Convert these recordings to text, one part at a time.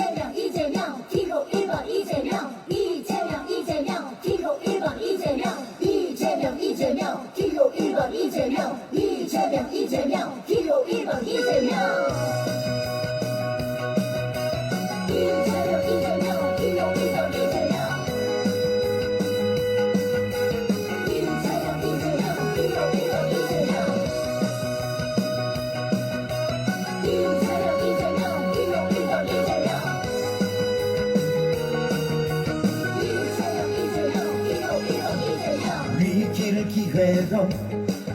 이재명 이재명 기호 1번 이재명 이재명 이재명 기호 1번 이재명 이재명 이재명 기호 1번 이재명 이재명 이재명 기호 1번 이재명 이재명 이재명 기호 1번 이재명 이재명 이재명 기호 1번 이재명 이재명 이재명 기호 1번 이재명 이재명 이재명 기호 1번 이재명 위기를 기회로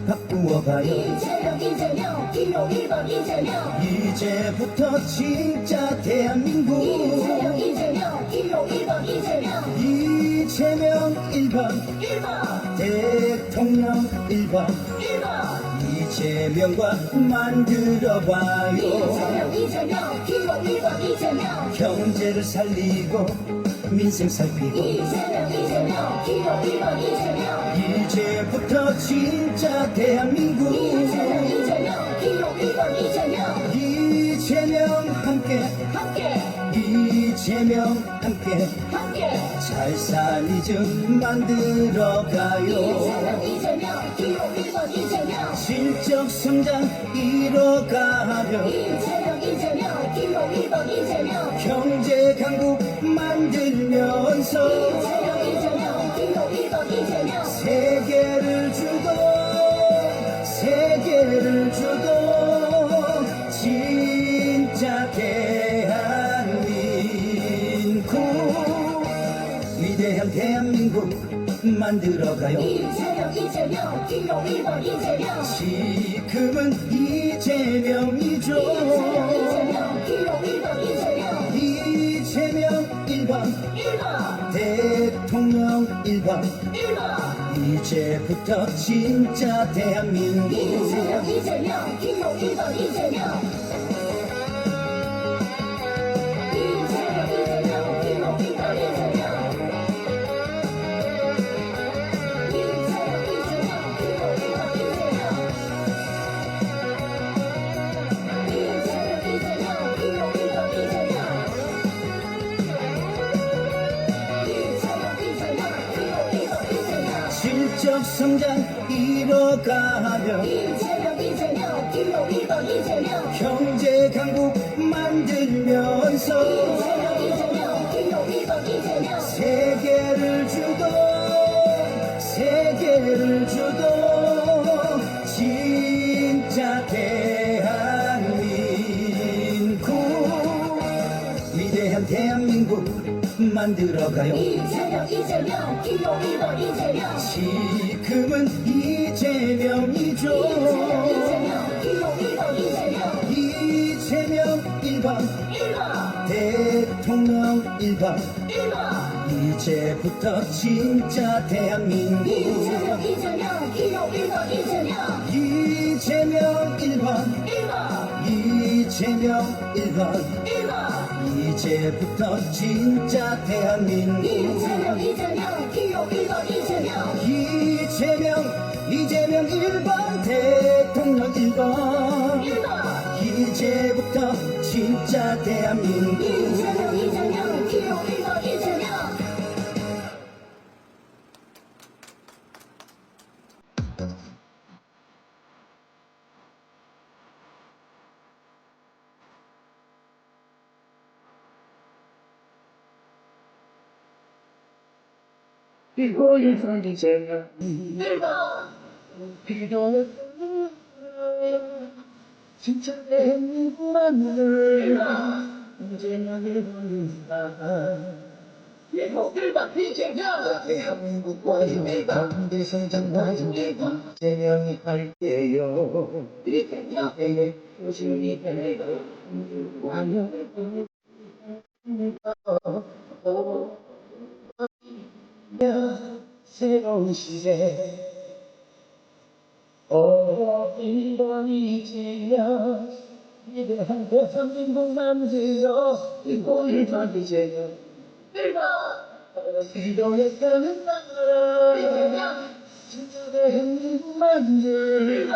바꾸어봐요. 이재명 이재명 기호 1번 이재명 이제부터 진짜 대한민국 이재명 이재명 기호 1번 이재명 이재명 1번 1번 대통령 1번 1번 이재명과 만들어봐요. 이재명 이재명 기호 1번 이재명 경제를 살리고 민생 살피고 이재명 이재명 기호 1번 이재명 이제부터 진짜 대한민국 이재명 이재명 기호 1번 이재명 이재명 함께 이재명 함께 함께 잘 살리즘 만들어가요. 이재명 이재명 기호 1번 이재명 실적 성장 이뤄가며 이재명 이재명 기호 1번 이재명 경제 강국 만들면서 이재명 이재명 기호 1번 이재명 세계를 주도 진짜 대한민국 위대한 대한민국 만들어가요. 이재명 이재명 기호 1번 이재명 지금은 이재명이죠. 이재명 기호 1번 이재명 이재명 1번 1번 대통령 1번 1번 이제부터 진짜 대한민국 이재명 이재명 기호 1번 이재명 이재명 이재명 기호 1번 이재명 이재명 이재명 기호 1번 이재명 이재명 이재명 기호 1번 이재명 이재명 이재명 기호 1번 이재명 실적 성장 이뤄가며 이재명 이재명 기호 1번 이재명 경제 강국 만들면서 이재명 이재명 기호 1번 이재명 세계를 주도 진짜 대한민국 위대한 대한민국 만들어가요. 이재명 이재명 기호 1번 이재명 지금은 이재명이죠. 이재명 기호 1번 이재명 이재명 1번 1번 대통령 1번 1번 이제부터 진짜 대한민국 이재명 이재명 기호 1번 이재명 이재명 1번 1번 이재명 1번 1번 이제부터 진짜 대한민국 이재명 이재명 기호 1번 이재명 이재명 1번 대통령 1번 1번 이제부터 진짜 대한민국 이재명 이재명 기호 1번 이재명 이거에서 이제는 1번 필요 진짜 대한민국만을 이제는 일본이다 기호 1번 이재명 대한민국과의 경제 성장 과정 이재명이 할게요 이재명 이때의 조심히 해요 새로운 시대 이번 이재명 위대한 대한민국 만들어 이번 이재명 1번 기도했다는 나라 진짜 대한민국 만들어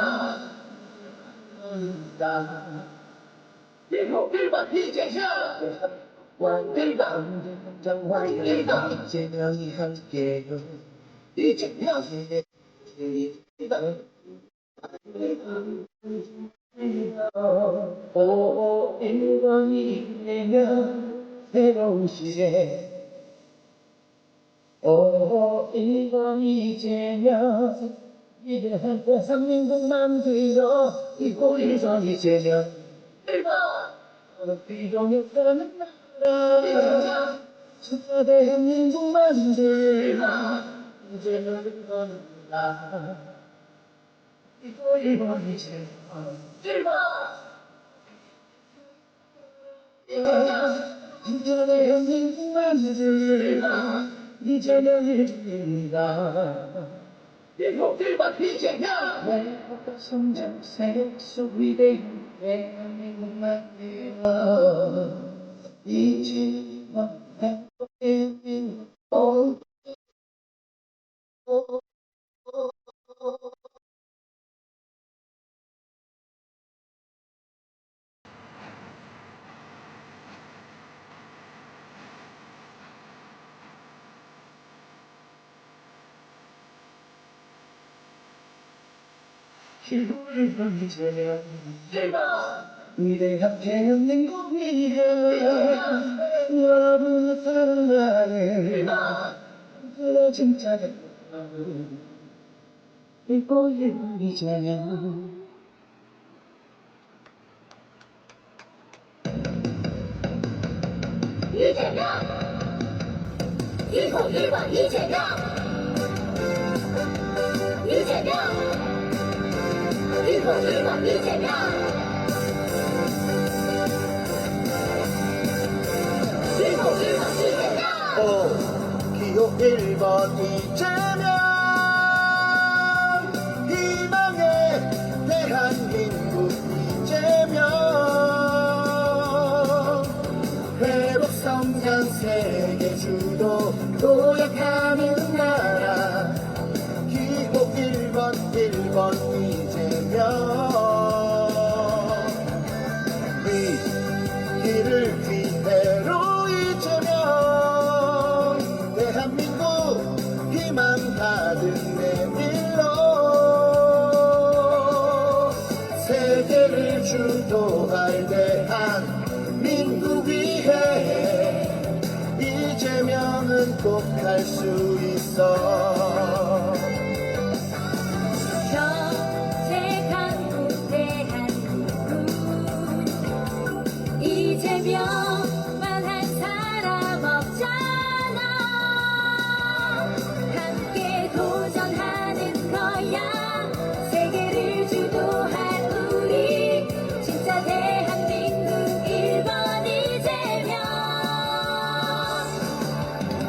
기호 1번 이재명 완전장관 이재명이 함께요. 이재명의 오 1번이 되면 새로운 시대 오 1번이 되면 이제 대한민국 만들어 이고 1번이 되면 1번 비동했다는 나라 진짜 대한민국 만들어 이제는 1번은 나 이고 1번이 되면 1번 진짜 대한민국 만들어 이제는 1번이다 일곱 1번 이재명 외국과 성장세 소위대인 대한민국 만들어 이재명 행복의 기부를 던지며 위대한 대한민국 위대한 여러분의 사랑을 그래 진짜 이고 이제는 이재명 이고 1번 이재명 이재명 이고 1번 이재명 이고 1번 이재명 기호 1번 이재명 희망의 대한민국 이재명 회복 성장 세계 주도 도약하는 나라 기호 1번 이재명 위기를 위대로 이재명 대한민국 희망 받은 내밀로 세계를 주도할 대한민국 위해 이재명은 꼭 할 수 있어 경제강국 대한민국 이재명만 한 사람 없잖아 함께 도전하는 거야 세계를 주도할 우리 진짜 대한민국 1번 이재명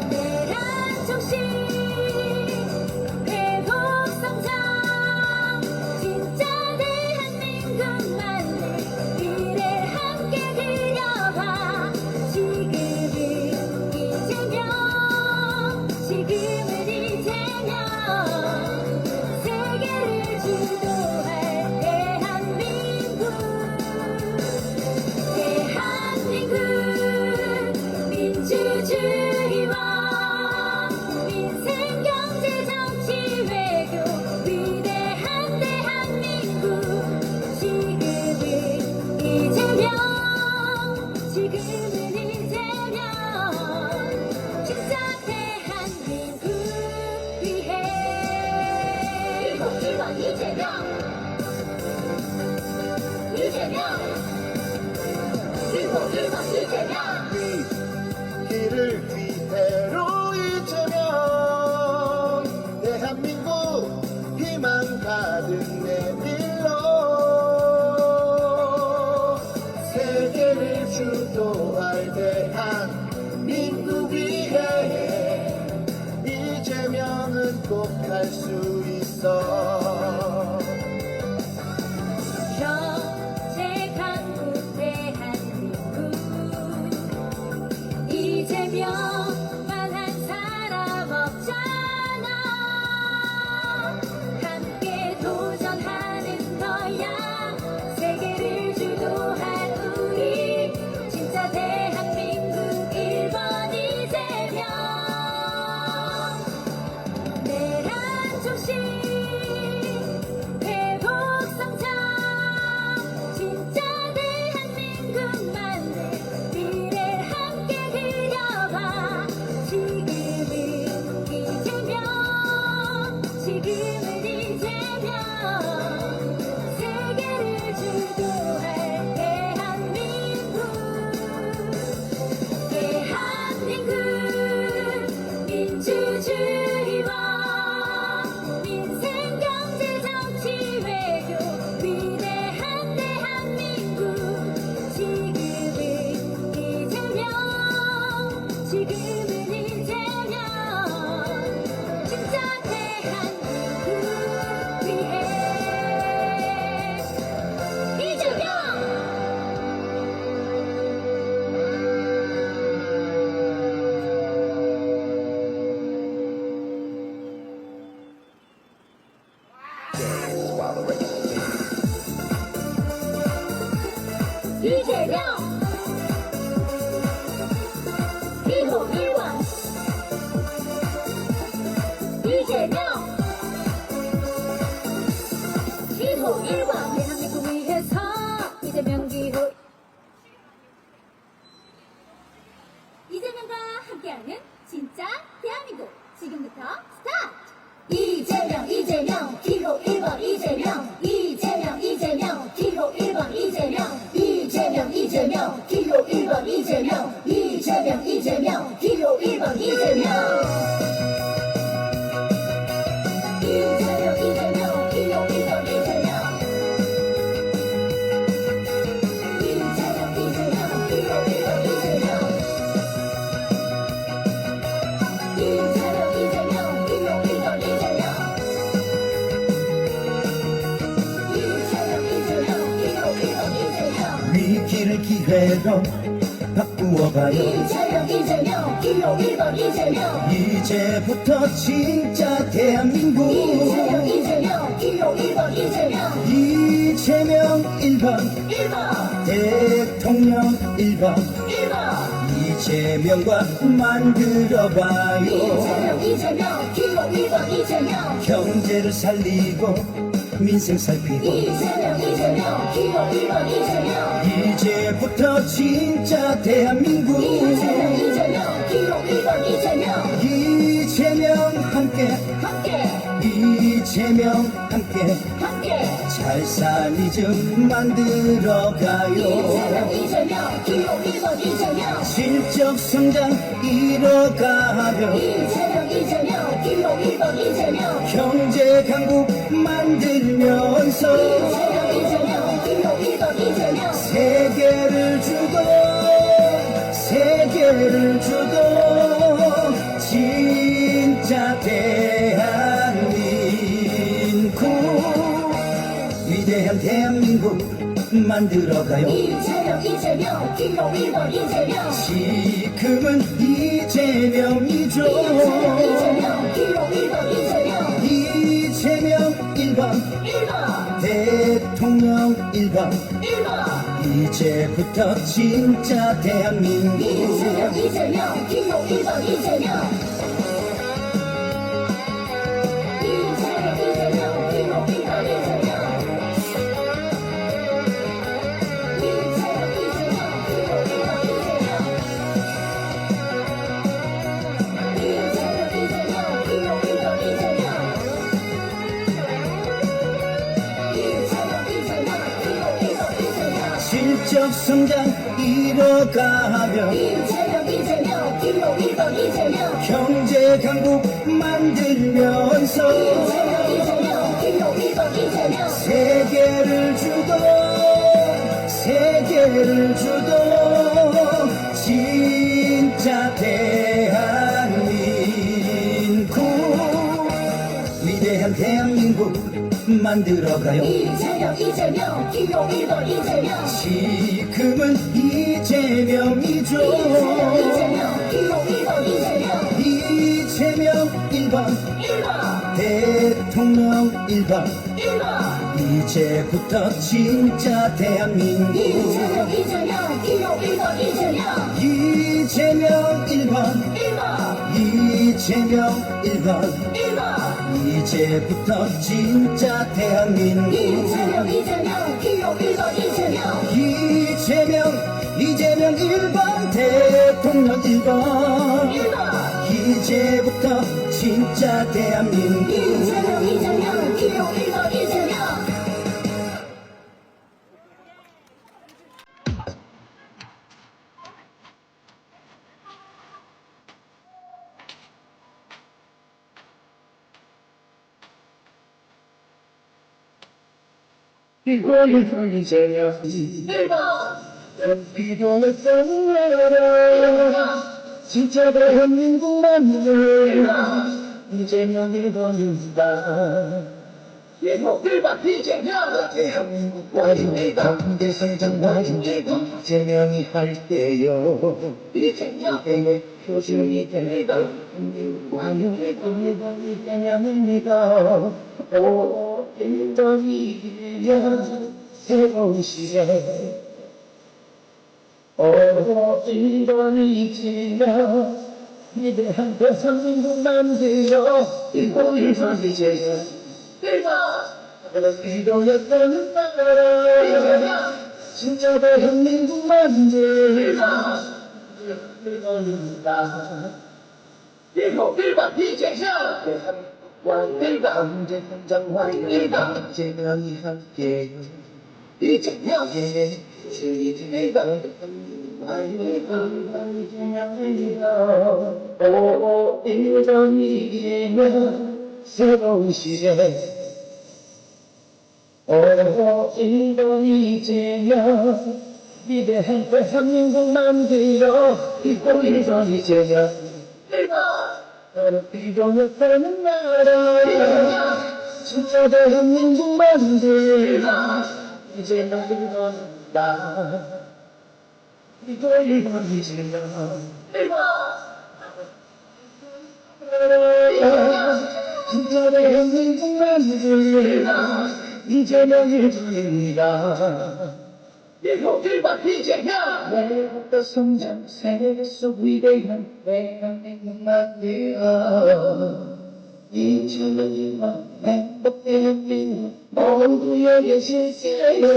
대한 정신 회복 성장 진짜 대한민국만을 미래 함께 그려봐 지금은 이재명 세계를 주도할 대한민국 민주주의와 민생 경제 정치 외교 위대한 대한민국 지금은 이재명 진짜 대한민국 위해 1번 이재명 이고 1번 이재명 길을 위대로 이재명 대한민국 희망 받은 내밀로 세계를 주도할 대한민국 위해 이재명은 꼭 할 수 있어 경제강국 대한민국 이재명만 한 사람 없잖아 함께 도전하는 거야 세계를 주도할 우리 진짜 대한민국 지금은 이제면 진짜 대한민국 위해 이재명 이재명 기호 1번 이재명 기호 1번 대한민국 위해서 이재명 기호 이재명과 함께하는 진짜 대한민국 지금부터 스타트 이재명 기호 1번 이재명 기호 1번 이재명 기호 1번 이재명 기호 1번 이재명 위기를 기회로 바꾸어봐요. 이재명 기호 1번 이재명 이제부터 진짜 대한민국 이재명 기호 1번 이재명 이재명 1번 1번 대통령 1번 1번 이재명과 만들어봐요. 이재명 기호 1번 이재명 경제를 살리고 민생 살피고 이재명 기호 1번 이재명 이제부터 진짜 대한민국 이재명 기호 1번 이재명 이재명 함께 이재명 함께 잘 살리즘 만들어가요. 이재명 기호 1번 이재명 실적 성장 이뤄가며 이재명 기호 1번 이재명 경제 강국 만들면서 이재명 기호 1번 이재명 세계를 주고 진짜 대한민국 위대한 대한민국 만들어가요. 이재명 기호 1번 이재명 지금은 이재명이죠. 이재명 기호 1번 이재명 이재명 1번 1번 대통령 1번 1번 이제부터 진짜 대한민국 이재명 기호 1번 이재명 실적 성장 이뤄가며 이재명 기호 1번 이재명 경제 강국 만들면서 이재명 기호 1번 이재명 세계를 주도 진짜 대한민국 위대한 대한민국 만들어가요. 이재명 기호 1번 이재명 지금은 이재명이죠. 이재명 기호 1번 이재명 이재명 1번 1번 대통령 1번 1번 이제부터 진짜 대한민국 이재명 기호 1번 이재명 이재명 1번 1번 이재명 1번 1번 이제부터 진짜 대한민국 이재명 기호 1번 이재명 이재명 1번 대통령 1번 1번 이제부터 진짜 대한민국 이재명 기호 1번 이재명 이거는 이제야 1번 비동을 써라 진짜 대한민국만을 이재명이 거는다. 대한민국과의 경제 성장과의 이재명이 할 때요. 이재명의 표준이 됩니다. 대한민국과의 이재명입니다. 오, 이재명 새로운 시대. 이런 이제야 위대한 대한민국 만들어 이런 이제야 이동했던 나라 진짜 대한민국 만들어 이런 이제야 경제 성장과 이재명이 함께요. 이재명의 이재명이다. 오, 이런 이재명 새로운 시대. 오, 이런 이재명 위대한 대한민국 만들어 이런 이재명 이동했다는 나라 진짜 대한민국 만들어 이재명 이런다. 이런 이재명 진짜 대한민국 만들어 이재명입니다. 내부터 성장 세계 속 위대한 대한민국 만들어 이재명이만 행복한 민국 모두에게 실세요.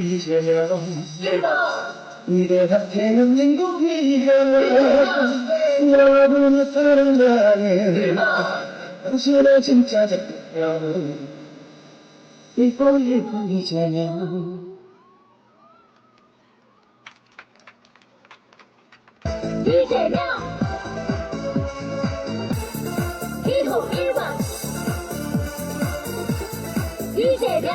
이재명 위대한 대한민국 위대한 여러분의 사랑하는 당신의 진짜 대표 이쁜 이재명 이재명 기호 1번 이재명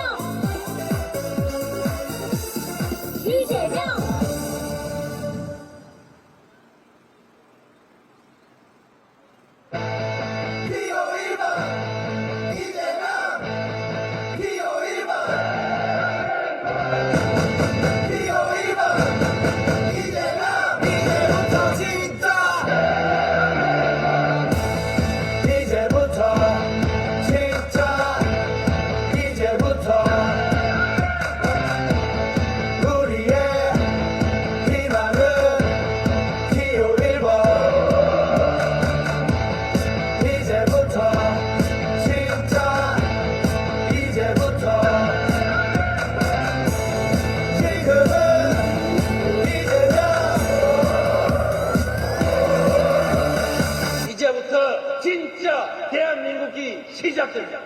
이제부터 진짜 대한민국이 시작됩니다.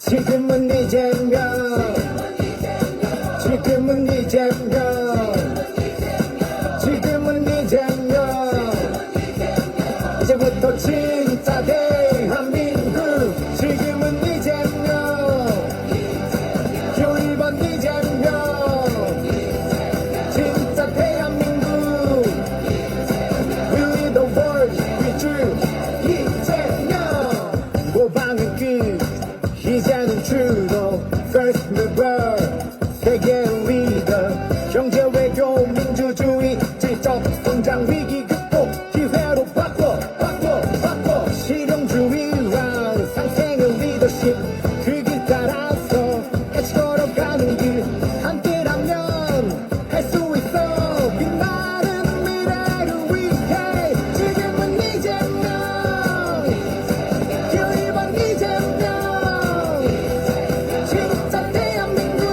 지금은 이재명 지금은 이재명 지금은 이재명 이제부터 진짜 대한민국 지금은 이재명 표 1번 이재명 진짜 대한민국 We lead the world with you 이재명 모방은 끝 이제는 주로 First mover 세계 리더 경제 외교 민주주의 질적 성장 위기 극복 기회로 바꿔 실용주의랑 상생의 리더십 그 길 따라서 같이 걸어가는 길 함께라면 할 수 있어 빛나는 미래를 위해 지금은 이재명 표 1번 이재명 진짜 대한민국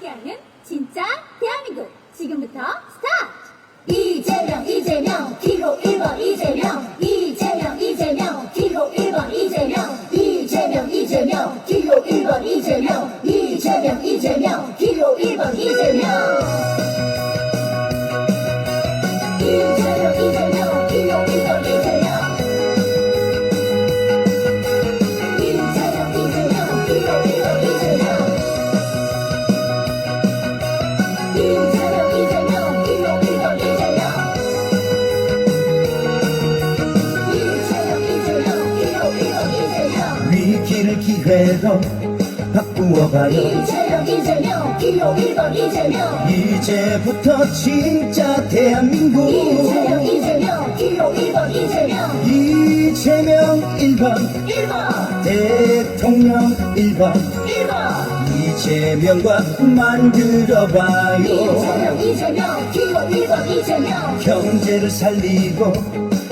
함께하는 진짜 대한민국 지금부터 스타트! 이재명 기호 1번 이재명 이재명 기호 1번 이재명 이재명 기호 1번 이재명 이재명 기호 1번 이재명 이재명 기호 1번 이재명 위기를 기회로 바꾸어봐요. 이재명 기호 1번 이재명 이제부터 진짜 대한민국 이재명 기호 1번 이재명 이재명 1번 1번 대통령 1번 1번 이재명과 만들어봐요. 이재명 기호 1번 이재명 경제를 살리고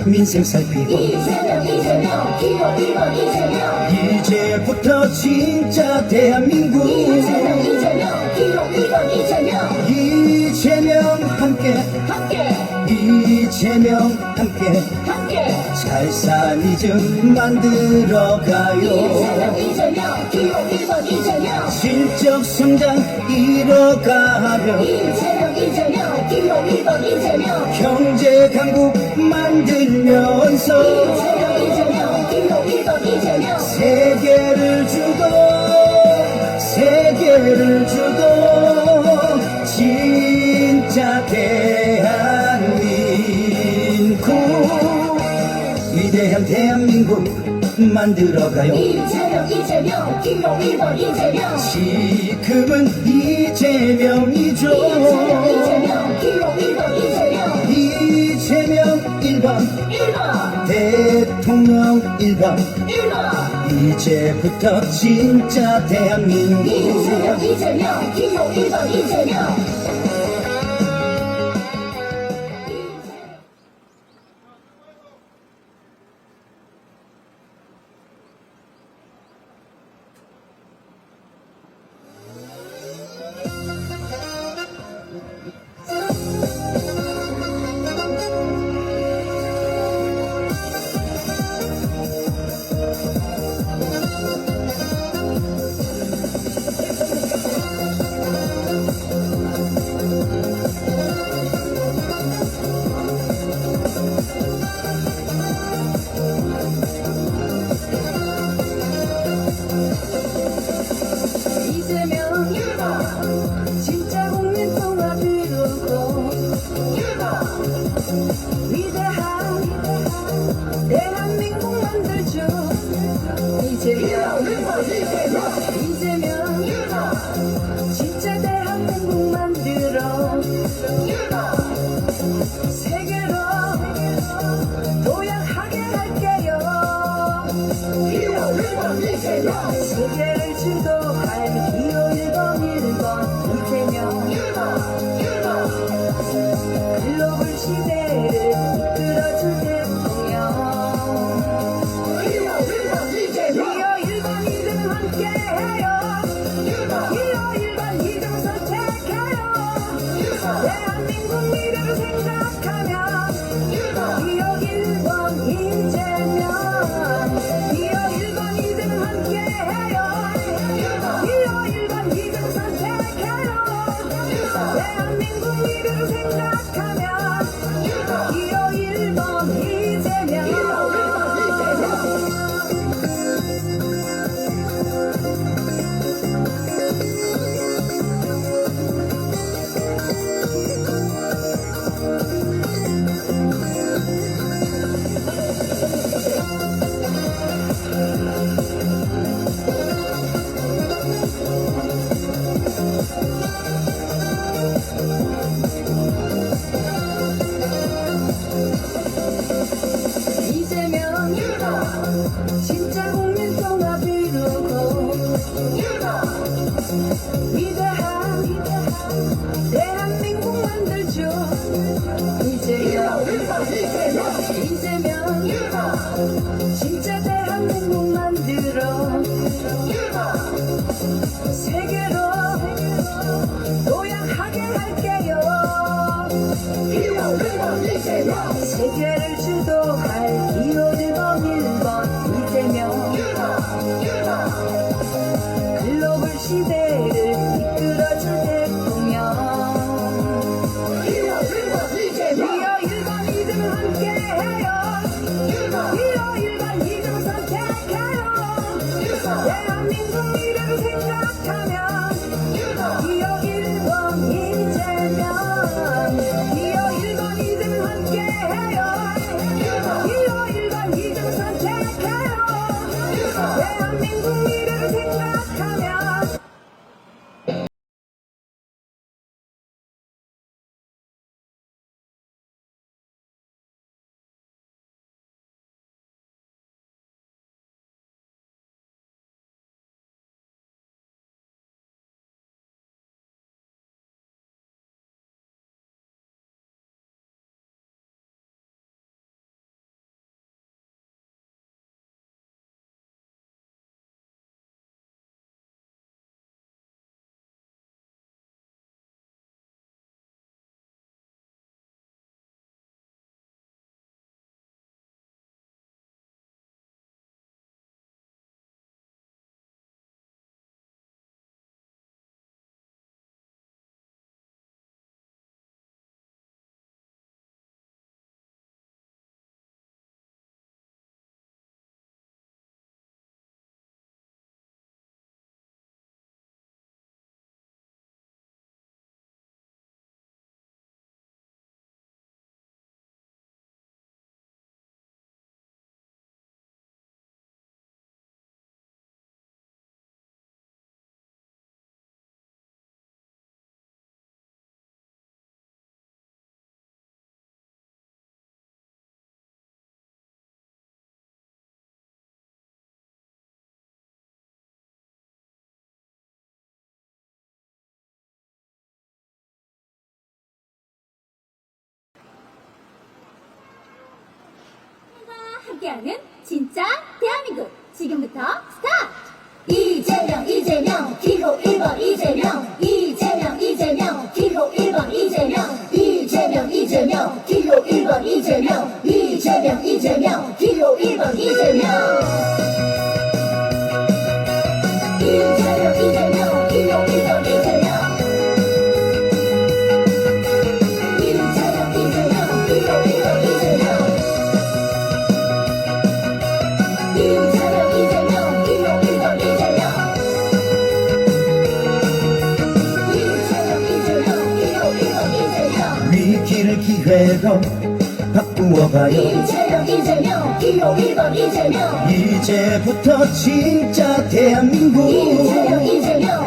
민생 살피고 이재명 기호 1번 이재명 이제부터 진짜 대한민국 이재명 기호 1번 이재명 이재명 함께 이재명 함께 잘 사니즘 만들어가요. 이재명 기호 1번 이재명 실적 성장 이뤄가며 이재명 기호 1번 이재명 경제 강국 만들면서 이재명 기호 1번 이재명 세계를 주도 진짜 대한민국 위대한 대한민국 만들어가요. 이재명 기호 1번 이재명 지금은 이재명이죠. 이재명 기호 1번 이재명 이재명 1번 1번 대통령 1번 1번 이제부터 진짜 대한민국 이재명 기호 1번 이재명 이재명 진짜 국민 통합 이루고 위대한 대한민국 만들죠. 이재명 진짜 대한민국 만들어 세계로 도약하게 할게요. 세계를 주도할 기호 1번 이재명 글로벌 시대를 이끌어줄 대통령 기호 1번 이재명 함께해요. 기호 1번 이재명 선택해요. 대한민국 미래를 생각하며 기호 1번 이재명 기호 1번 이재명 함께해요. 기호 1번 이재명 선택해요. 대한민국 미래를 생각하며 기호 1번 이재명 이재명 진짜 국민 통합 이루고 위대한 대한민국 만들죠. 이재명 진짜 대한민국 만들어 세계로 이재명 세계를 주도할 기호 1번 이재명 글로벌 시대를 이끌어줄 대통령 기호 1번 이재명 기호 1번 이재명 함께해요 기호 1번 이재명 선택해요 대한민국 미래를 생각하면 기호 1번 이재명 기호 1번 이재명 함께해요 기호 1번 이재명 선택해요 대한민국 미래를 생각하면 함께하는 진짜 대한민국 지금부터 스타트! 이재명 기호 1번 이재명 기호 1번 이재명 기호 1번 이재명 기호 1번 이재명 위기를 기회로 바꾸어봐요. 이재명 기호 1번 이재명 이제부터 진짜 대한민국 이재명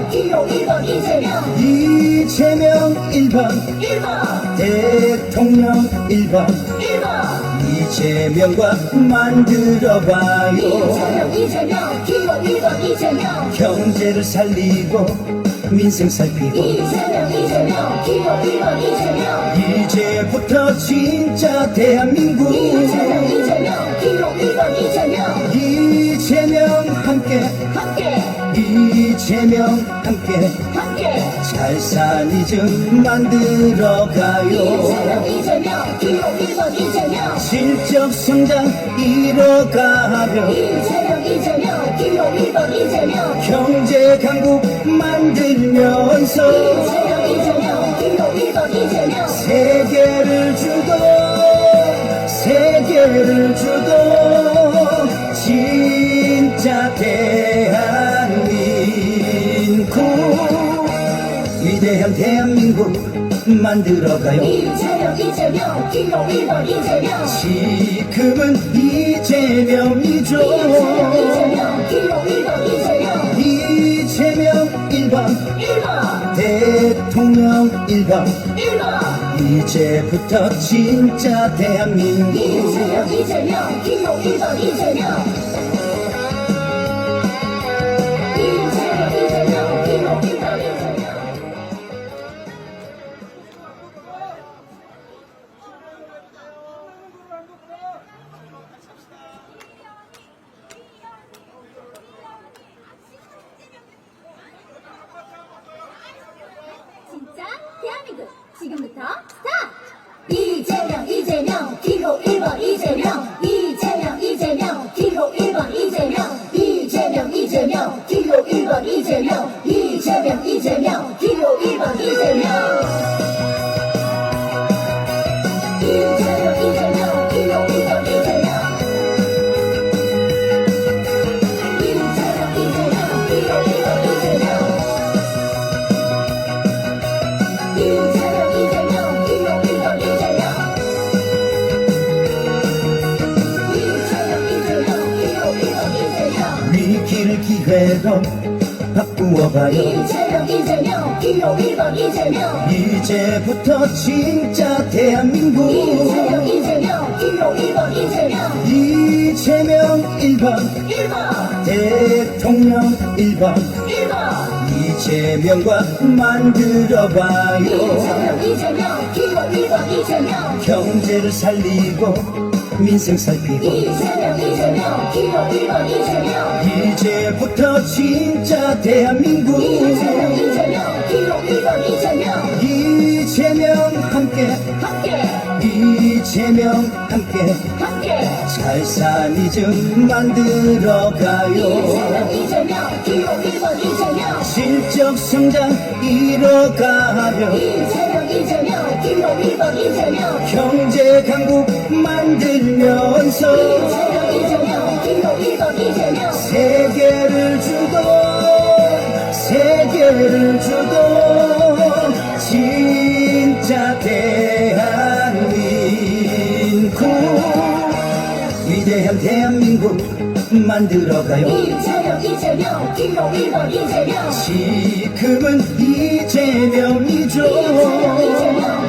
기호 1번 이재명 이재명 1번 1번 대통령 1번 1번 이재명과 만들어봐요. 이재명 기호 1번 이재명 경제를 살리고 민생 살피고 이재명 기호 1번 이재명 이제부터 진짜 대한민국 이재명 기호 1번 이재명 이재명 함께 이재명 함께 잘 사는 좀 만들어가요. 이재명 기호 1번 이재명 실적 성장 이뤄가며 이재명 기호 1번 이재명 경제 강국 만들면서 이재명 기호 1번 이재명 세계를 주도 진짜 대한민국 위대한 대한민국 만들어가요. 이재명 기호 1번 이재명 지금은 이재명이죠. 이재명 기호 1번 이재명 이재명 1번 1번 대통령 1번 1번 이제부터 진짜 대한민국 이재명 기호 1번 이재명 이재명 기호 1번 이재명 진짜 대한민국 지금부터 스타트! 이재명 위기를 기회로 바꾸어봐요. 이재명 기호 1번 이재명 이제부터 진짜 대한민국 이재명 기호 1번 이재명 이재명 1번 1번 대통령 1번 1번 이재명과 만들어봐요. 이재명 기호 1번 이재명 경제를 살리고 민생 살피고 이재명 기호 1번 이재명 이제부터 진짜 대한민국 이재명 기호 1번 이재명 이재명 함께 이재명 함께 살산이즘 만들어가요. 이재명 기호 1번 이재명 실적 성장 이뤄가며 이재명 기호 1번 이재명 경제 강국 만들면서 이재명 기호 1번 이재명 세계를 주도 진짜 대한민국 위대한 대한민국 만들어가요. 이재명 기호 1번 이재명 지금은 이재명이죠.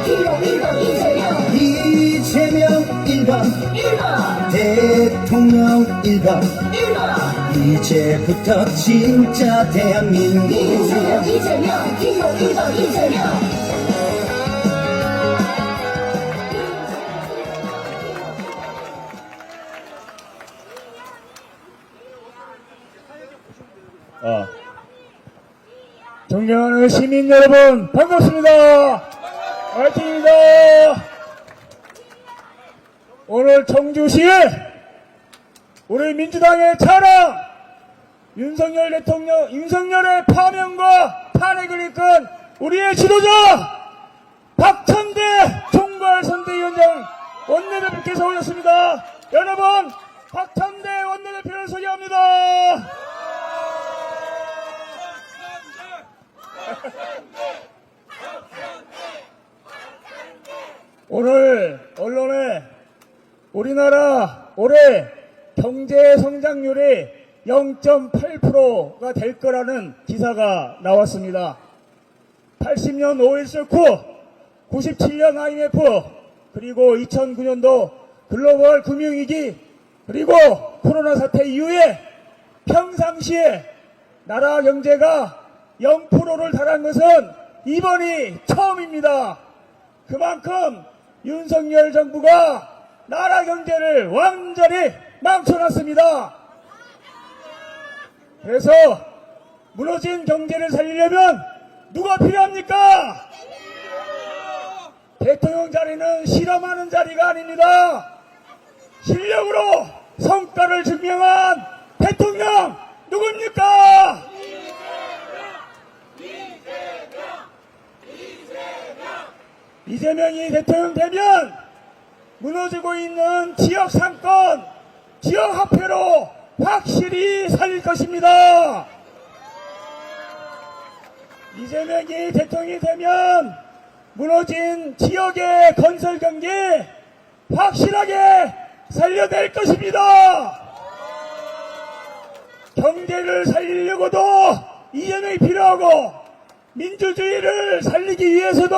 기호 1번 이재명 이재명 1번 1번 대통령 1번 1번 이제부터 진짜 대한민국 이재명 기호 1번 이재명 존경하는 시민 여러분 반갑습니다. 화이팅입니다. 오늘 청주시에 우리 민주당의 자랑 윤석열 대통령 윤석열의 파면과 탄핵을 이끈 우리의 지도자 박찬대 총괄선대위원장 원내대표께서 오셨습니다. 여러분 박찬대 원내대표를 소개합니다. 오늘 언론에 우리나라 올해 경제 성장률이 0.8%가 될 거라는 기사가 나왔습니다. 80년 5.1 쇼크, 97년 IMF, 그리고 2009년도 글로벌 금융위기, 그리고 코로나 사태 이후에 평상시에 나라 경제가 0%를 달한 것은 이번이 처음입니다. 그만큼 윤석열 정부가 나라 경제를 완전히 망쳐놨습니다. 그래서 무너진 경제를 살리려면 누가 필요합니까? 대통령 자리는 실험하는 자리가 아닙니다. 실력으로 성과를 증명한 대통령 누굽니까? 이재명이 대통령 되면 무너지고 있는 지역 상권, 지역 화폐로 확실히 살릴 것입니다. 이재명이 대통령이 되면 무너진 지역의 건설 경기 확실하게 살려낼 것입니다. 경제를 살리려고도 이재명이 필요하고 민주주의를 살리기 위해서도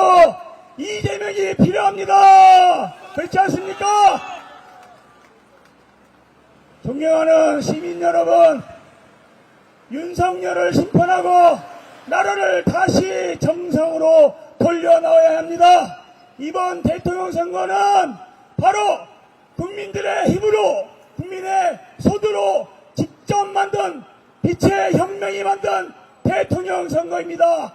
이재명이 필요합니다. 그렇지 않습니까? 존경하는 시민 여러분, 윤석열을 심판하고 나라를 다시 정상으로 돌려놓아야 합니다. 이번 대통령 선거는 바로 국민들의 힘으로, 국민의 손으로 직접 만든 빛의 혁명이 만든 대통령 선거입니다.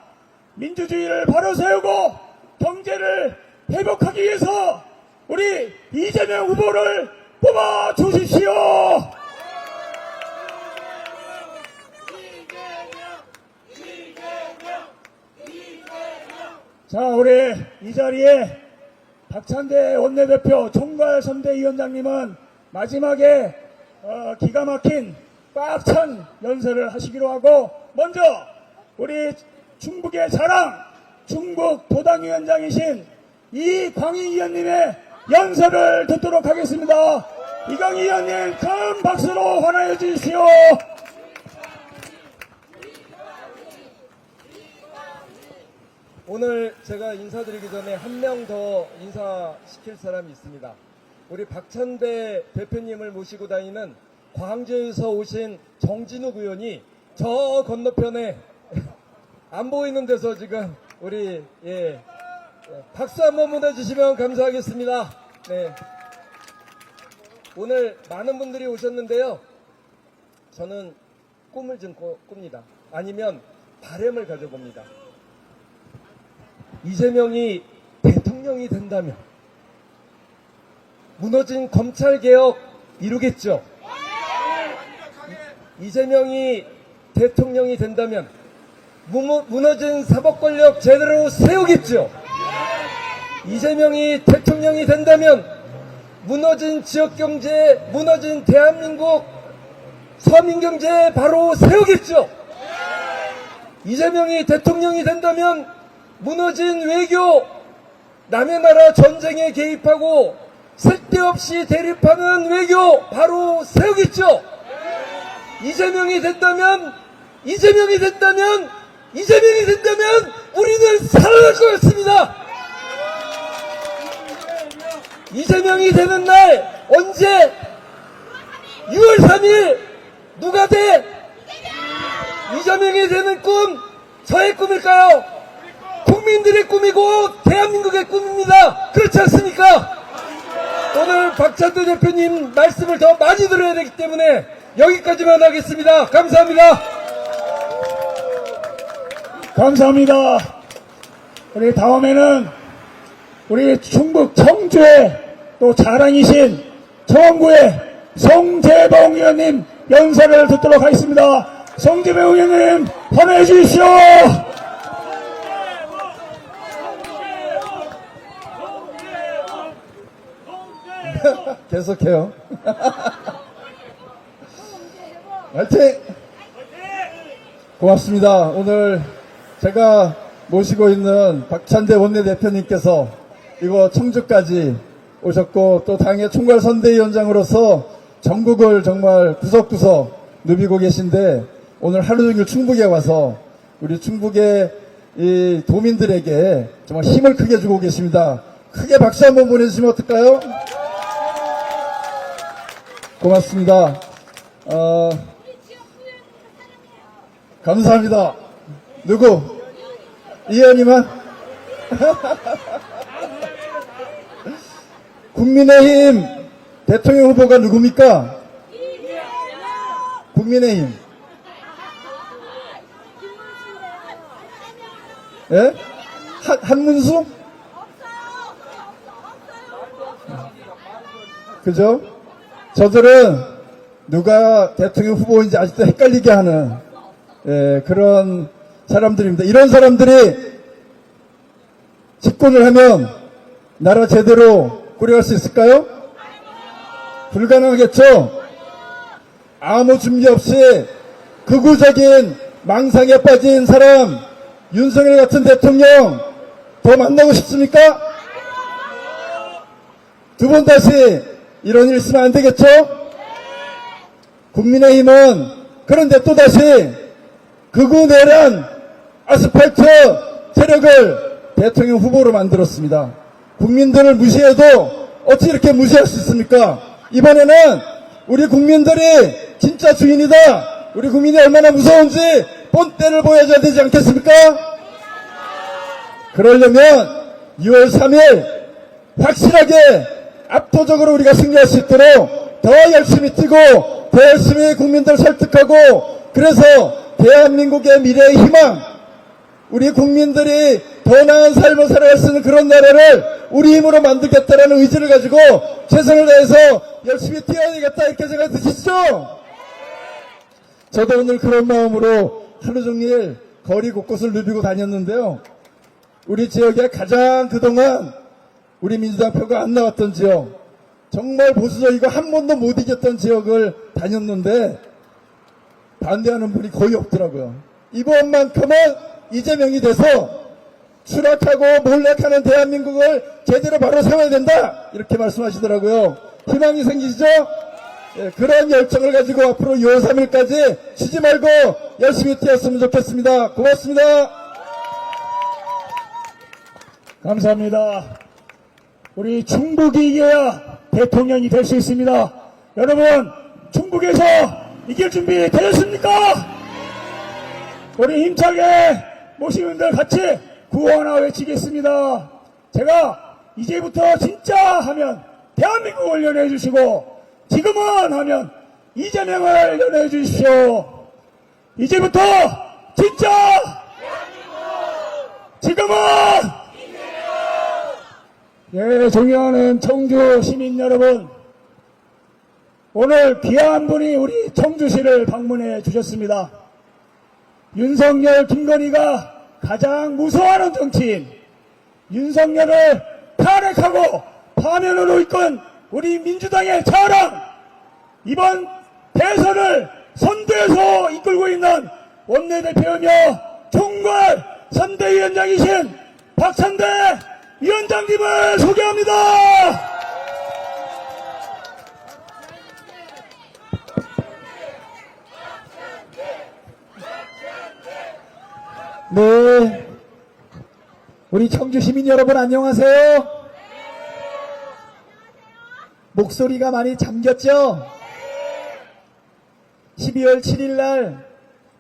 민주주의를 바로 세우고 경제를 회복하기 위해서 우리 이재명 후보를 뽑아 주십시오. 자, 우리 이 자리에 박찬대 원내대표 총괄선대위원장님은 마지막에 기가 막힌 꽉 찬 연설을 하시기로 하고, 먼저 우리 충북의 자랑, 충북 도당위원장이신 이광희 의원님의 연설을 듣도록 하겠습니다. 이광희 의원님 큰 박수로 환호해 주십시오. 오늘 제가 인사드리기 전에 한 명 더 인사시킬 사람이 있습니다. 우리 박찬대 대표님을 모시고 다니는 광주에서 오신 정진욱 의원이 저 건너편에 안 보이는 데서 지금 우리 박수 한번 보내주시면 감사하겠습니다. 네. 오늘 많은 분들이 오셨는데요. 저는 꿈을 좀 꿉니다. 아니면 바람을 가져봅니다. 이재명이 대통령이 된다면 무너진 검찰개혁 이루겠죠. 이재명이 대통령이 된다면 무너진 사법권력 제대로 세우겠죠. 이재명이 대통령이 된다면 무너진 지역경제, 무너진 대한민국 서민경제 바로 세우겠죠. 이재명이 대통령이 된다면 무너진 외교, 남의 나라 전쟁에 개입하고 쓸데없이 대립하는 외교 바로 세우겠죠. 이재명이 된다면 우리는 살아날 것 같습니다. 이재명이 되는 날 언제? 6월 3일 누가 돼? 이재명이 되는 꿈 저의 꿈일까요? 국민들의 꿈이고 대한민국의 꿈입니다. 그렇지 않습니까? 오늘 박찬대 대표님 말씀을 더 많이 들어야 되기 때문에 여기까지만 하겠습니다. 감사합니다. 감사합니다. 우리 다음에는 우리 충북 청주의 또 자랑이신 청원구의 송재봉 의원님 연설을 듣도록 하겠습니다. 송재봉 의원님 환호해 주십시오. 계속해요. 화이팅! 고맙습니다. 오늘 제가 모시고 있는 박찬대 원내대표님께서 이거 청주까지 오셨고 또 당의 총괄선대위원장으로서 전국을 정말 구석구석 누비고 계신데 오늘 하루 종일 충북에 와서 우리 충북의 이 도민들에게 정말 힘을 크게 주고 계십니다. 크게 박수 한번 보내주시면 어떨까요? 고맙습니다. 감사합니다. 누구? 이 의원님은? 국민의힘 대통령 후보가 누굽니까? 국민의힘. 예? 한문수? 그죠? 저들은 누가 대통령 후보인지 아직도 헷갈리게 하는 그런 사람들입니다. 이런 사람들이 집권을 하면 나라 제대로 꾸려갈 수 있을까요? 불가능하겠죠? 아무 준비 없이 극우적인 망상에 빠진 사람 윤석열 같은 대통령 더 만나고 싶습니까? 두 번 다시 이런 일 있으면 안 되겠죠? 국민의힘은 그런데 또다시 극우 내란 아스팔트 세력을 대통령 후보로 만들었습니다. 국민들을 무시해도 어찌 이렇게 무시할 수 있습니까? 이번에는 우리 국민들이 진짜 주인이다. 우리 국민이 얼마나 무서운지 본때를 보여줘야 되지 않겠습니까? 그러려면 6월 3일 확실하게 압도적으로 우리가 승리할 수 있도록 더 열심히 뛰고 더 열심히 국민들 설득하고 그래서 대한민국의 미래의 희망 우리 국민들이 더 나은 삶을 살아갈 수 있는 그런 나라를 우리 힘으로 만들겠다라는 의지를 가지고 최선을 다해서 열심히 뛰어야 되겠다 이렇게 생각 드시죠? 저도 오늘 그런 마음으로 하루 종일 거리 곳곳을 누비고 다녔는데요. 우리 지역에 가장 그동안 우리 민주당 표가 안 나왔던 지역 정말 보수적이고 한 번도 못 이겼던 지역을 다녔는데 반대하는 분이 거의 없더라고요. 이번만큼은 이재명이 돼서 추락하고 몰락하는 대한민국을 제대로 바로 세워야 된다 이렇게 말씀하시더라고요. 희망이 생기시죠? 그런 열정을 가지고 앞으로 6월 3일까지 쉬지 말고 열심히 뛰었으면 좋겠습니다. 고맙습니다. 감사합니다. 우리 충북이 이겨야 대통령이 될 수 있습니다. 여러분, 충북에서 이길 준비 되셨습니까? 우리 힘차게 모신 분들 같이 구호하나 외치겠습니다. 제가 이제부터 진짜 하면 대한민국을 연애해 주시고, 지금은 하면 이재명을 연애해 주십시오. 이제부터 진짜 지금은 예, 존경하는 청주 시민 여러분, 오늘 귀한 분이 우리 청주시를 방문해 주셨습니다. 윤석열, 김건희가 가장 무서워하는 정치인, 윤석열을 탄핵하고 파면으로 이끈 우리 민주당의 자랑, 이번 대선을 선두에서 이끌고 있는 원내대표이며 총괄 3대 위원장이신 박찬대 위원장님을 소개합니다. 네, 우리 청주 시민 여러분 안녕하세요. 목소리가 많이 잠겼죠? 12월 7일 날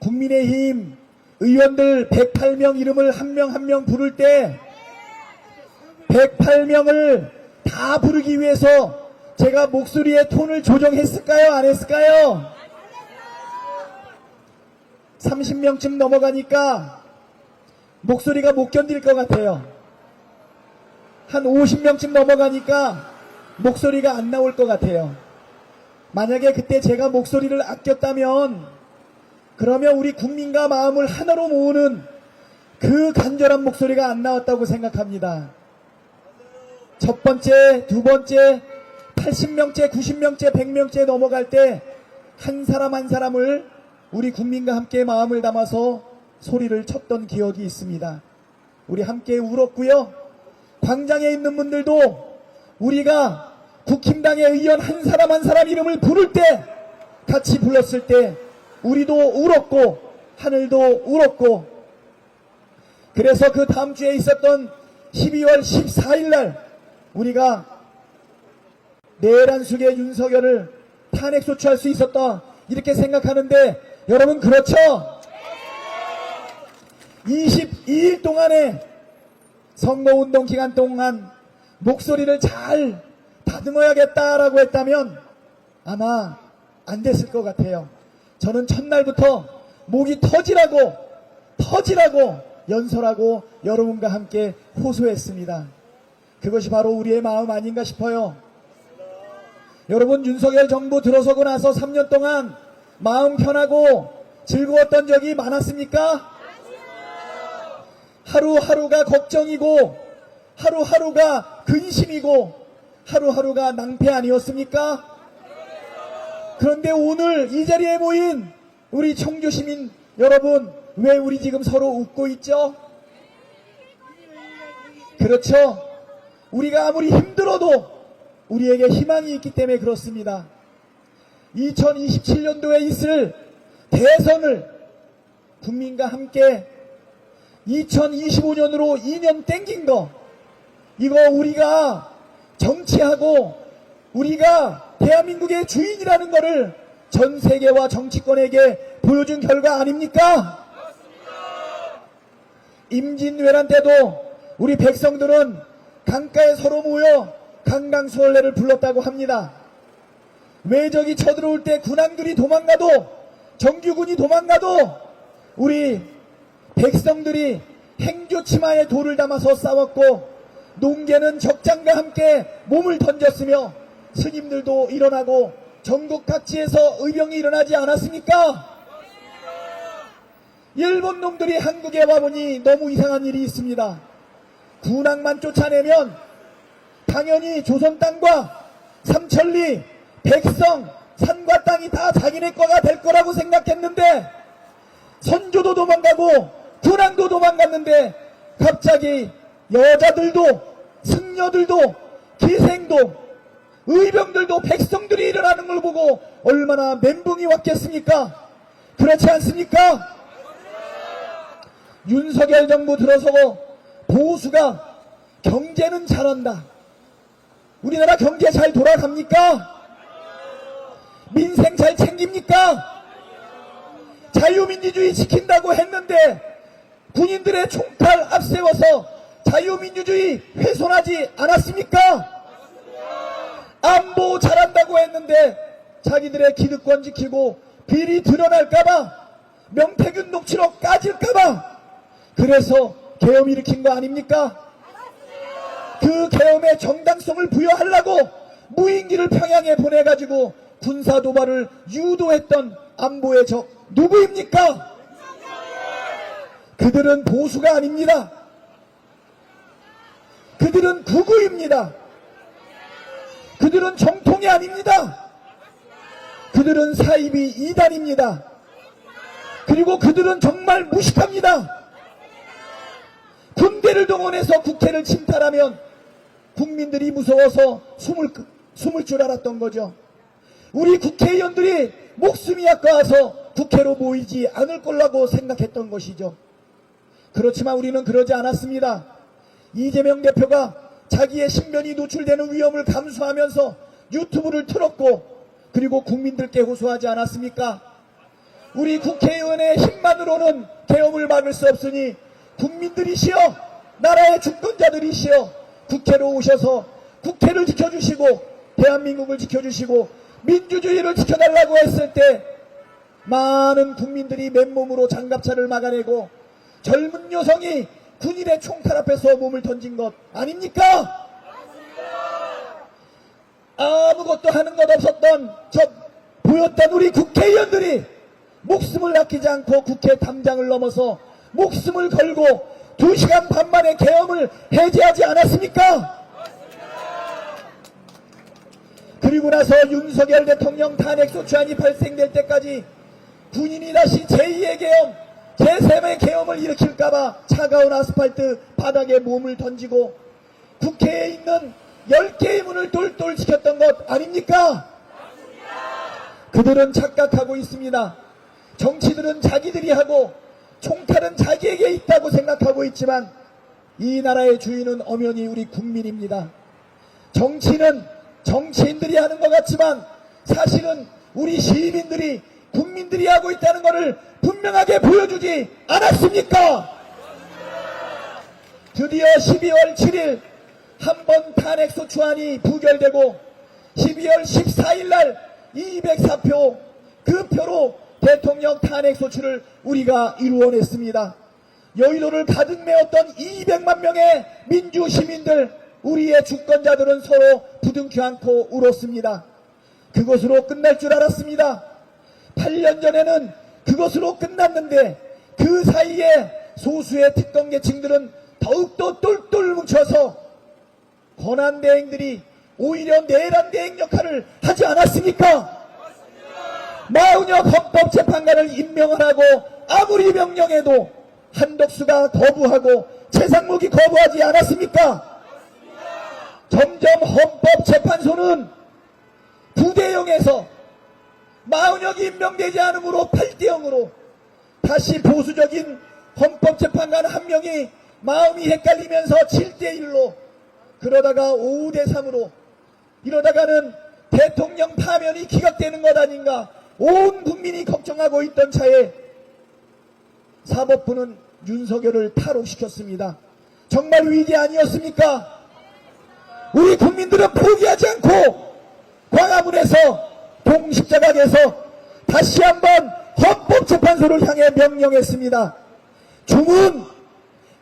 국민의힘 의원들 108명 이름을 한 명 한 명 부를 때 108명을 다 부르기 위해서 제가 목소리의 톤을 조정했을까요? 안 했을까요? 30명쯤 넘어가니까 목소리가 못 견딜 것 같아요. 한 50명쯤 넘어가니까 목소리가 안 나올 것 같아요. 만약에 그때 제가 목소리를 아꼈다면, 그러면 우리 국민과 마음을 하나로 모으는 그 간절한 목소리가 안 나왔다고 생각합니다. 첫 번째, 두 번째, 80명째, 90명째, 100명째 넘어갈 때 한 사람 한 사람을 우리 국민과 함께 마음을 담아서 소리를 쳤던 기억이 있습니다. 우리 함께 울었고요. 광장에 있는 분들도 우리가 국힘당의 의원 한 사람 한 사람 이름을 부를 때, 같이 불렀을 때 우리도 울었고 하늘도 울었고, 그래서 그 다음 주에 있었던 12월 14일 날 우리가 내란숙의 윤석열을 탄핵 소추할 수 있었다, 이렇게 생각하는데, 여러분 그렇죠? 22일 동안의 선거운동 기간 동안 목소리를 잘 다듬어야겠다라고 했다면 아마 안 됐을 것 같아요. 저는 첫날부터 목이 터지라고 연설하고 여러분과 함께 호소했습니다. 그것이 바로 우리의 마음 아닌가 싶어요. 여러분, 윤석열 정부 들어서고 나서 3년 동안 마음 편하고 즐거웠던 적이 많았습니까? 하루하루가 걱정이고 하루하루가 근심이고 하루하루가 낭패 아니었습니까? 그런데 오늘 이 자리에 모인 우리 청주 시민 여러분, 왜 우리 지금 서로 웃고 있죠? 그렇죠. 우리가 아무리 힘들어도 우리에게 희망이 있기 때문에 그렇습니다. 2027년도에 있을 대선을 국민과 함께 2025년으로 2년 땡긴 거, 이거 우리가 정치하고 우리가 대한민국의 주인이라는 거를 전 세계와 정치권에게 보여준 결과 아닙니까? 임진왜란 때도 우리 백성들은 강가에 서로 모여 강강수월래를 불렀다고 합니다. 외적이 쳐들어올 때 군함들이 도망가도, 정규군이 도망가도 우리 백성들이 행조치마에 돌을 담아서 싸웠고, 농계는 적장과 함께 몸을 던졌으며 스님들도 일어나고 전국 각지에서 의병이 일어나지 않았습니까? 일본 놈들이 한국에 와보니 너무 이상한 일이 있습니다. 군함만 쫓아내면 당연히 조선 땅과 삼천리, 백성, 산과 땅이 다 자기네 거가 될 거라고 생각했는데, 선조도 도망가고 군함도 도망갔는데 갑자기 여자들도 승려들도 기생도 의병들도 백성들이 일어나는 걸 보고 얼마나 멘붕이 왔겠습니까? 그렇지 않습니까? 윤석열 정부 들어서고 보수가 경제는 잘한다. 우리나라 경제 잘 돌아갑니까? 민생 잘 챙깁니까? 자유민주주의 지킨다고 했는데 군인들의 총칼 앞세워서 자유민주주의 훼손하지 않았습니까? 안보 잘한다고 했는데 자기들의 기득권 지키고 비리 드러날까봐 명태균 녹취록 까질까봐 그래서 계엄 일으킨 거 아닙니까? 그 계엄의 정당성을 부여하려고 무인기를 평양에 보내가지고 군사도발을 유도했던 안보의 적 누구입니까? 그들은 보수가 아닙니다. 그들은 극우입니다. 그들은 정통이 아닙니다. 그들은 사이비 이단입니다. 그리고 그들은 정말 무식합니다. 군대를 동원해서 국회를 침탈하면 국민들이 무서워서 숨을 줄 알았던 거죠. 우리 국회의원들이 목숨이 아까워서 국회로 모이지 않을 거라고 생각했던 것이죠. 그렇지만 우리는 그러지 않았습니다. 이재명 대표가 자기의 신변이 노출되는 위험을 감수하면서 유튜브를 틀었고 그리고 국민들께 호소하지 않았습니까? 우리 국회의원의 힘만으로는 계엄을 막을 수 없으니 국민들이시여 나라의 주권자들이시여 국회로 오셔서 국회를 지켜주시고 대한민국을 지켜주시고 민주주의를 지켜달라고 했을 때 많은 국민들이 맨몸으로 장갑차를 막아내고 젊은 여성이 군인의 총칼 앞에서 몸을 던진 것 아닙니까? 아무것도 하는 것 없었던 보였던 우리 국회의원들이 목숨을 아끼지 않고 국회 담장을 넘어서 목숨을 걸고 2시간 반 만에 계엄을 해제하지 않았습니까? 그리고 나서 윤석열 대통령 탄핵소추안이 발생될 때까지 군인이 다시 제2의 계엄, 제3의 계엄을 일으킬까봐 차가운 아스팔트 바닥에 몸을 던지고 국회에 있는 10개의 문을 똘똘 지켰던 것 아닙니까? 그들은 착각하고 있습니다. 정치들은 자기들이 하고 총칼은 자기에게 있다고 생각하고 있지만 이 나라의 주인은 엄연히 우리 국민입니다. 정치는 정치인들이 하는 것 같지만 사실은 우리 시민들이 국민들이 하고 있다는 것을 분명하게 보여주지 않았습니까? 드디어 12월 7일 한 번 탄핵소추안이 부결되고 12월 14일 날 204표 그 표로 대통령 탄핵소추를 우리가 이루어냈습니다. 여의도를 가득 메웠던 200만 명의 민주시민들 우리의 주권자들은 서로 부둥켜 안고 울었습니다. 그것으로 끝날 줄 알았습니다. 8년 전에는 그것으로 끝났는데 그 사이에 소수의 특권 계층들은 더욱더 똘똘 뭉쳐서 권한대행들이 오히려 내란대행 역할을 하지 않았습니까? 마은혁 헌법재판관을 임명하라고 아무리 명령해도 한덕수가 거부하고 최상목이 거부하지 않았습니까? 점점 헌법재판소는 9대0에서 마은혁이 임명되지 않으므로 8대0으로 다시 보수적인 헌법재판관 한 명이 마음이 헷갈리면서 7대1로 그러다가 5대3으로 이러다가는 대통령 파면이 기각되는 것 아닌가 온 국민이 걱정하고 있던 차에 사법부는 윤석열을 탈옥시켰습니다. 정말 위기 아니었습니까? 우리 국민들은 포기하지 않고 광화문에서 동십자각에서 다시 한번 헌법재판소를 향해 명령했습니다. 주문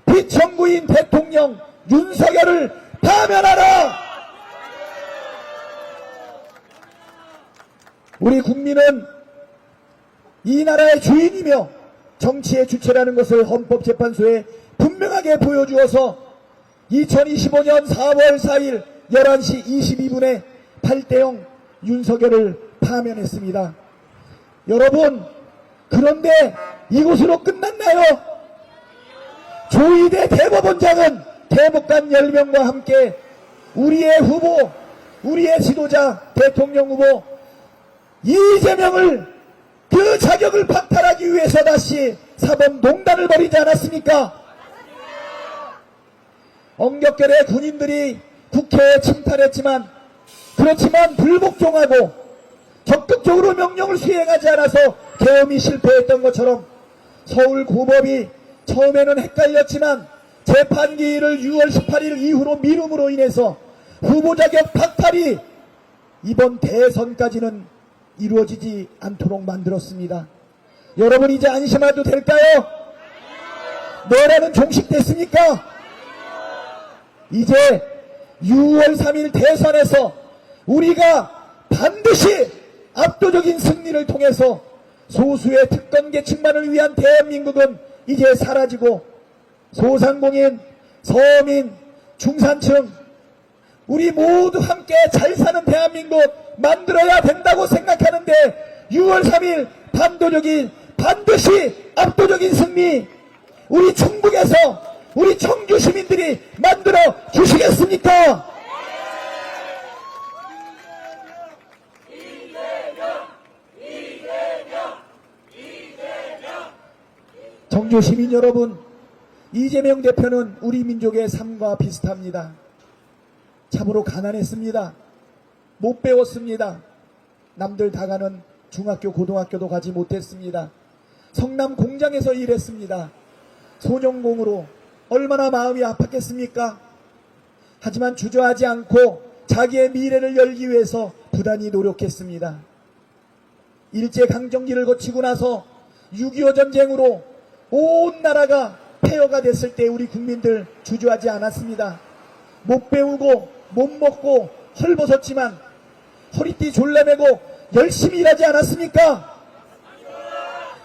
피청구인 대통령 윤석열을 파면하라! 우리 국민은 이 나라의 주인이며 정치의 주체라는 것을 헌법재판소에 분명하게 보여주어서 2025년 4월 4일 11시 22분에 8대0 윤석열을 파면했습니다. 여러분, 그런데 이곳으로 끝났나요? 조희대 대법원장은 대법관 10명과 함께 우리의 후보, 우리의 지도자 대통령 후보 이재명을 그 자격을 박탈하기 위해서 다시 사법농단을 벌이지 않았습니까? 엄격결에 군인들이 국회에 침탈했지만 그렇지만 불복종하고 적극적으로 명령을 수행하지 않아서 계엄이 실패했던 것처럼 서울고법이 처음에는 헷갈렸지만 재판기일을 6월 18일 이후로 미룸으로 인해서 후보자격 박탈이 이번 대선까지는 이루어지지 않도록 만들었습니다. 여러분 이제 안심해도 될까요? 내란은 종식됐습니까? 이제 6월 3일 대선에서 우리가 반드시 압도적인 승리를 통해서 소수의 특권 계층만을 위한 대한민국은 이제 사라지고 소상공인, 서민, 중산층 우리 모두 함께 잘 사는 대한민국 만들어야 된다고 생각하는데 6월 3일 반드시 압도적인 승리 우리 충북에서 우리 청주 시민들이 만들어 주시겠습니까? 청주 시민 여러분, 이재명 대표는 우리 민족의 삶과 비슷합니다. 참으로 가난했습니다. 못 배웠습니다. 남들 다 가는 중학교, 고등학교도 가지 못했습니다. 성남 공장에서 일했습니다. 소년공으로 얼마나 마음이 아팠겠습니까? 하지만 주저하지 않고 자기의 미래를 열기 위해서 부단히 노력했습니다. 일제강점기를 거치고 나서 6.25 전쟁으로 온 나라가 폐허가 됐을 때 우리 국민들 주저하지 않았습니다. 못 배우고 못 먹고 헐벗었지만 허리띠 졸라매고 열심히 일하지 않았습니까?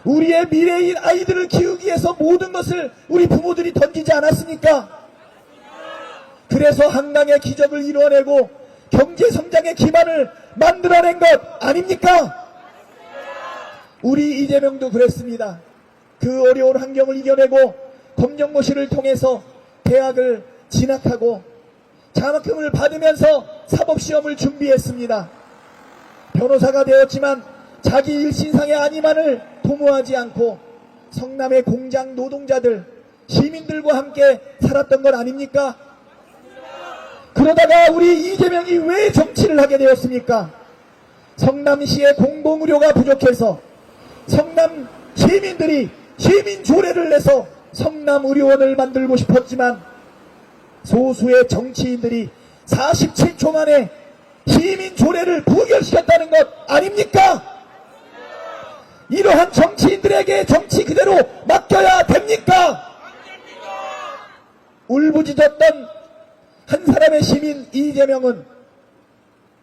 우리의 미래인 아이들을 키우기 위해서 모든 것을 우리 부모들이 던지지 않았습니까? 그래서 한강의 기적을 이루어내고 경제성장의 기반을 만들어낸 것 아닙니까? 우리 이재명도 그랬습니다. 그 어려운 환경을 이겨내고 검정고시를 통해서 대학을 진학하고 장학금을 받으면서 사법시험을 준비했습니다. 변호사가 되었지만 자기 일신상의 안위만을 도모하지 않고 성남의 공장 노동자들, 시민들과 함께 살았던 것 아닙니까? 그러다가 우리 이재명이 왜 정치를 하게 되었습니까? 성남시의 공공의료가 부족해서 성남 시민들이 시민조례를 내서 성남의료원을 만들고 싶었지만 소수의 정치인들이 47초 만에 시민조례를 부결시켰다는 것 아닙니까? 이러한 정치인들에게 정치 그대로 맡겨야 됩니까? 울부짖었던 한 사람의 시민 이재명은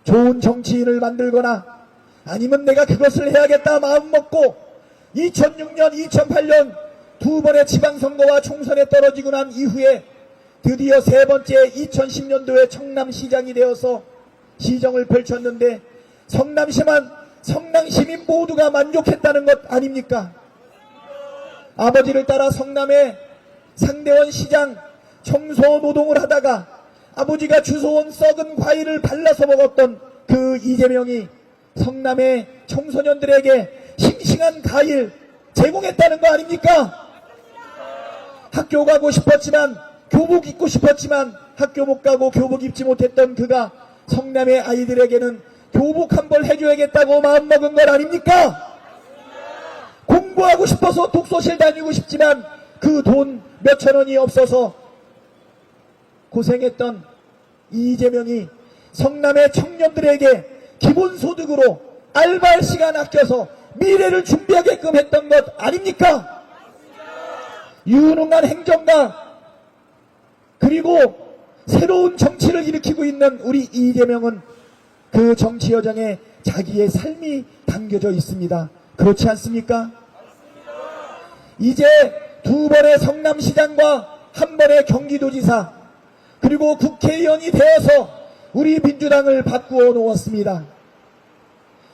좋은 정치인을 만들거나 아니면 내가 그것을 해야겠다 마음먹고 2006년, 2008년 두 번의 지방선거와 총선에 떨어지고 난 이후에 드디어 세 번째 2010년도에 성남시장이 되어서 시정을 펼쳤는데 성남 시민 모두가 만족했다는 것 아닙니까? 아버지를 따라 성남의 상대원 시장 청소 노동을 하다가 아버지가 주워온 썩은 과일을 발라서 먹었던 그 이재명이 성남의 청소년들에게 싱싱한 과일 제공했다는 거 아닙니까? 학교 가고 싶었지만 교복 입고 싶었지만 학교 못 가고 교복 입지 못했던 그가 성남의 아이들에게는 교복 한 벌 해줘야겠다고 마음먹은 것 아닙니까? 공부하고 싶어서 독서실 다니고 싶지만 그 돈 몇천 원이 없어서 고생했던 이재명이 성남의 청년들에게 기본소득으로 알바할 시간 아껴서 미래를 준비하게끔 했던 것 아닙니까? 유능한 행정가 그리고 새로운 정치를 일으키고 있는 우리 이재명은 그 정치 여정에 자기의 삶이 담겨져 있습니다. 그렇지 않습니까? 이제 두 번의 성남시장과 한 번의 경기도지사 그리고 국회의원이 되어서 우리 민주당을 바꾸어 놓았습니다.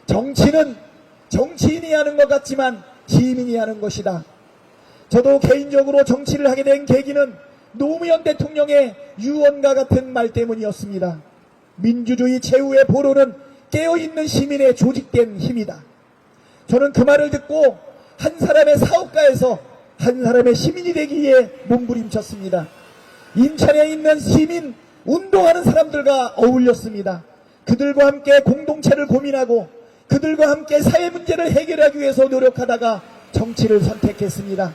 정치는 정치인이 하는 것 같지만 시민이 하는 것이다. 저도 개인적으로 정치를 하게 된 계기는 노무현 대통령의 유언과 같은 말 때문이었습니다. 민주주의 최후의 보루는 깨어있는 시민의 조직된 힘이다. 저는 그 말을 듣고 한 사람의 사업가에서 한 사람의 시민이 되기 위해 몸부림쳤습니다. 인천에 있는 시민 운동하는 사람들과 어울렸습니다. 그들과 함께 공동체를 고민하고 그들과 함께 사회 문제를 해결하기 위해서 노력하다가 정치를 선택했습니다.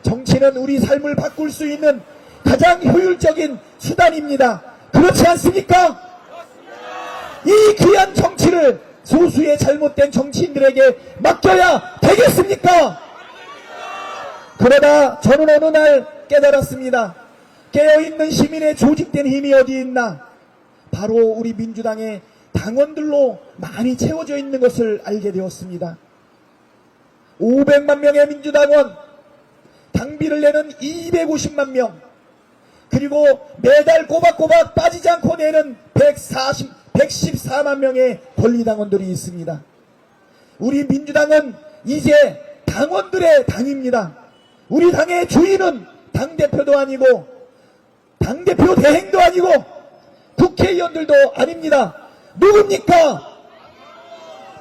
정치는 우리 삶을 바꿀 수 있는 가장 효율적인 수단입니다. 그렇지 않습니까? 이 귀한 정치를 소수의 잘못된 정치인들에게 맡겨야 되겠습니까? 그러다 저는 어느 날 깨달았습니다. 깨어있는 시민의 조직된 힘이 어디 있나? 바로 우리 민주당의 당원들로 많이 채워져 있는 것을 알게 되었습니다. 500만 명의 민주당원, 당비를 내는 250만 명, 그리고 매달 꼬박꼬박 빠지지 않고 내는 114만 명의 권리당원들이 있습니다. 우리 민주당은 이제 당원들의 당입니다. 우리 당의 주인은 당대표도 아니고 당대표 대행도 아니고 국회의원들도 아닙니다. 누굽니까?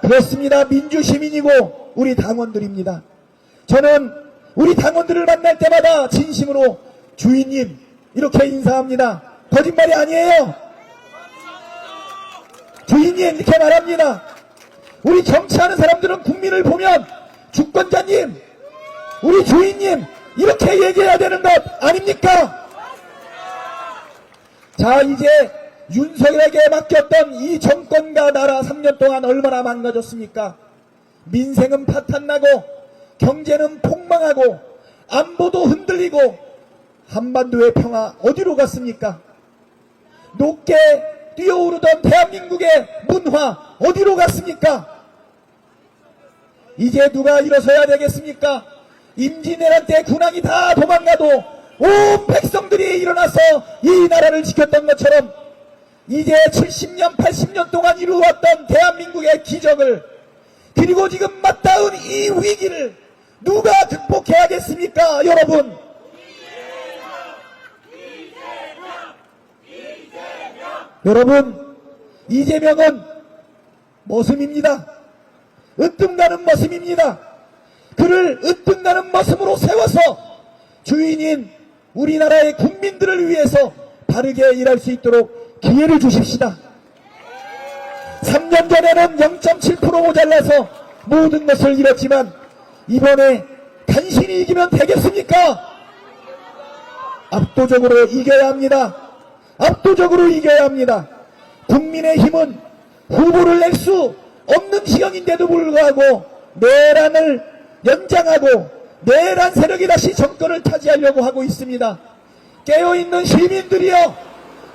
그렇습니다. 민주시민이고 우리 당원들입니다. 저는 우리 당원들을 만날 때마다 진심으로 주인님 이렇게 인사합니다. 거짓말이 아니에요. 주인님 이렇게 말합니다. 우리 정치하는 사람들은 국민을 보면 주권자님, 우리 주인님 이렇게 얘기해야 되는 것 아닙니까? 자, 이제 윤석열에게 맡겼던 이 정권과 나라 3년 동안 얼마나 망가졌습니까? 민생은 파탄나고 경제는 폭망하고 안보도 흔들리고 한반도의 평화 어디로 갔습니까? 높게 뛰어오르던 대한민국의 문화 어디로 갔습니까? 이제 누가 일어서야 되겠습니까? 임진왜란 때 군왕이 다 도망가도 온 백성들이 일어나서 이 나라를 지켰던 것처럼 이제 70년 80년 동안 이루어왔던 대한민국의 기적을 그리고 지금 맞닿은 이 위기를 누가 극복해야겠습니까? 여러분, 여러분, 이재명은 머슴입니다. 으뜸가는 머슴입니다. 그를 으뜸가는 머슴으로 세워서 주인인 우리나라의 국민들을 위해서 바르게 일할 수 있도록 기회를 주십시다. 3년 전에는 0.7% 모자라서 모든 것을 잃었지만 이번에 간신히 이기면 되겠습니까? 압도적으로 이겨야 합니다. 압도적으로 이겨야 합니다. 국민의힘은 후보를 낼 수 없는 지경인데도 불구하고 내란을 연장하고 내란 세력이 다시 정권을 차지하려고 하고 있습니다. 깨어있는 시민들이여,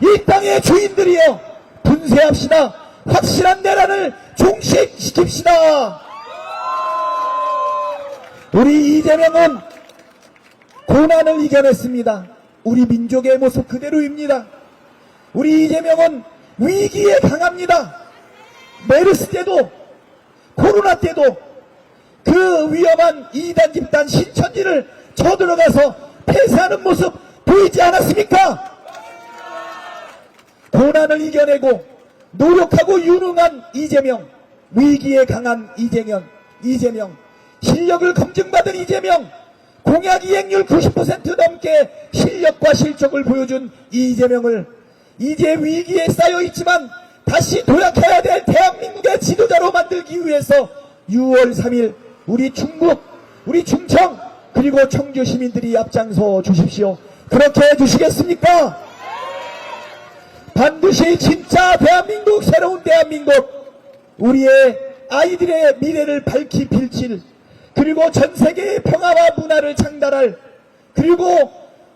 이 땅의 주인들이여, 분쇄합시다. 확실한 내란을 종식시킵시다. 우리 이재명은 고난을 이겨냈습니다. 우리 민족의 모습 그대로입니다. 우리 이재명은 위기에 강합니다. 메르스 때도 코로나 때도 그 위험한 이단 집단 신천지를 쳐들어가서 폐쇄하는 모습 보이지 않았습니까? 고난을 이겨내고 노력하고 유능한 이재명, 위기에 강한 이재명, 실력을 검증받은 이재명, 공약 이행률 90% 넘게 실력과 실적을 보여준 이재명을 이제 위기에 쌓여있지만 다시 도약해야 될 대한민국의 지도자로 만들기 위해서 6월 3일 우리 충북, 우리 충청, 그리고 청주 시민들이 앞장서 주십시오. 그렇게 해주시겠습니까? 반드시 진짜 대한민국, 새로운 대한민국, 우리의 아이들의 미래를 밝히 빌칠, 그리고 전 세계의 평화와 문화를 창달할, 그리고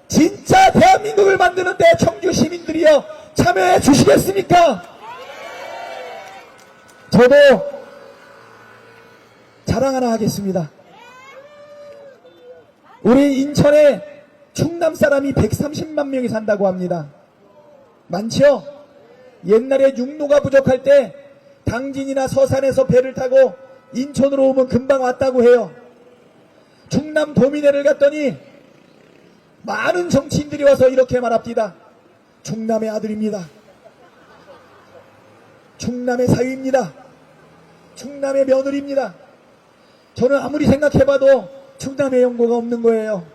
진짜 대한민국을 만드는데 청주 시민들이여 참여해 주시겠습니까? 저도 자랑 하나 하겠습니다. 우리 인천에 충남 사람이 130만 명이 산다고 합니다. 많죠? 옛날에 육로가 부족할 때 당진이나 서산에서 배를 타고 인천으로 오면 금방 왔다고 해요. 충남 도민회를 갔더니 많은 정치인들이 와서 이렇게 말합니다. 충남의 아들입니다. 충남의 사위입니다. 충남의 며느리입니다. 저는 아무리 생각해봐도 충남의 연고가 없는 거예요.